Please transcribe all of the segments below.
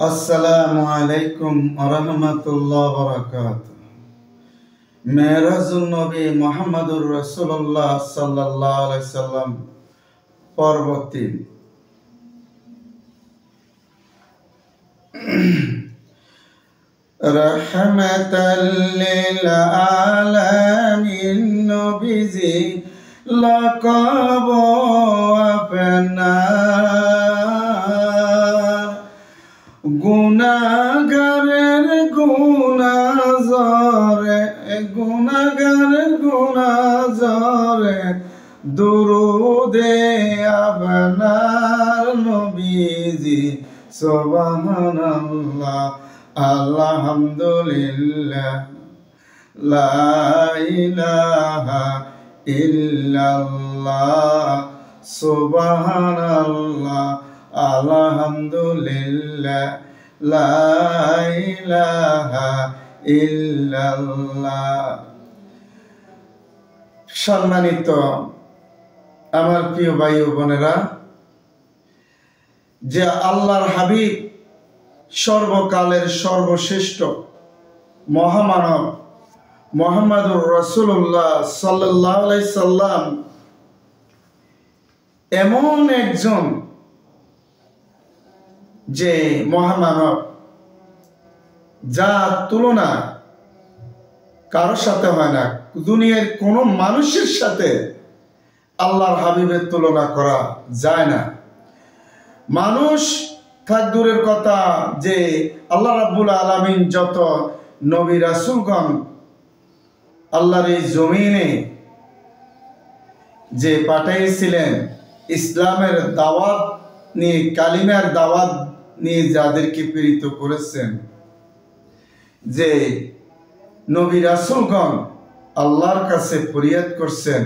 আসসালামু আলাইকুম আরহামাতুল্লাহ বারাকাতুহু। মেরাজুন নবী মুহাম্মদুর রাসূলুল্লাহ সাল্লাল্লাহু আলাইহি সাল্লাম পর্ব ৩। রাহমাতাল লিল আলামিন নবীজি লাকাব আপনার, গুনাহগারের গুনাহজরে দুরুদে আপনার নবীজি সুবহানাল্লাহ আলহামদুলিল্লাহ লা ইলাহা ইল্লাল্লাহ সুবহানাল্লাহ আলহামদুলিল্লাহ লা ইলাহা ইল্লাল্লাহ। সম্মানিত আমার প্রিয় ভাই ও বোনেরা, যে আল্লাহর হাবিব সর্বকালের সর্বশ্রেষ্ঠ মহামানব মুহাম্মদুর রাসূলুল্লাহ সাল্লাল্লাহু আলাইহি সাল্লাম এমন একজন যে মহামানব, যার তুলনা কারোর সাথে হয় না। দুনিয়ার কোনো মানুষের সাথে আল্লাহর হাবিবের তুলনা করা যায় না। মানুষ থাক দূরের কথা, যে আল্লাহ রাব্বুল আলামিন যত নবী রাসূলগণ আল্লাহর এই জমিনে যে পাঠিয়েছিলেন, ইসলামের দাওয়াত নিয়ে, কালিমার দাওয়াত নিয়ে যাদেরকে প্রেরিত করেছেন, যে নবী রাসূলগণ আল্লাহর কাছে ফরিয়াদ করছেন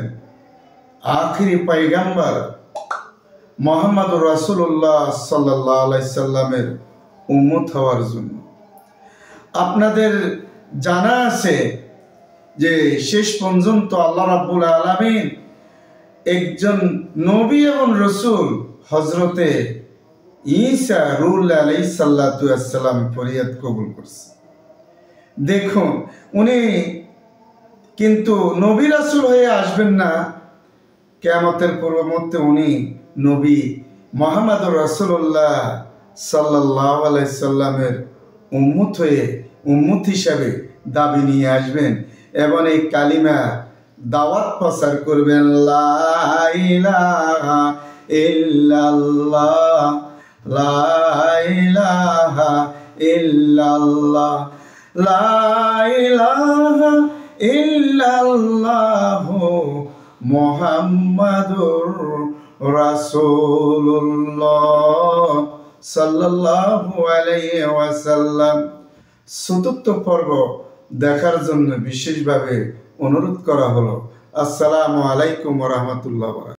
আখিরি পয়গম্বর মুহাম্মদুর রাসূলুল্লাহ সাল্লাল্লাহু আলাইহি সাল্লামের উম্মত হওয়ার জন্য। আপনাদের জানা আছে যে শেষ পর্যন্ত আল্লাহ রাব্বুল আলামিন একজন নবী এবং রসুল হযরতে ঈসা রুহুল্লাহ আলাইহিস সালাতু ওয়াস সালাম ফরিয়াদ কবুল করছে। দেখুন, উনি কিন্তু নবী রাসূল হয়ে আসবেন না, কিয়ামতের পূর্ব মুহূর্তে উনি নবী মুহাম্মদুর রাসূলুল্লাহ সাল্লাল্লাহু আলাইহি সাল্লামের উম্মত হয়ে, উম্মত হিসাবে দাবি নিয়ে আসবেন এবং এই কালিমা দাওয়াত প্রচার করবেন, লা ইলাহা ইল্লাল্লাহ লা ইলাহা ইল্লাল্লাহ লা ইলাহা ইল্লাল্লাহ মুহাম্মাদুর রাসূলুল্লাহ সাল্লাল্লাহু আলাইহি ওয়াসাল্লাম। চতুর্থ পর্ব দেখার জন্য বিশেষভাবে অনুরোধ করা হলো। আসসালামু আলাইকুম ওয়া রাহমাতুল্লাহ।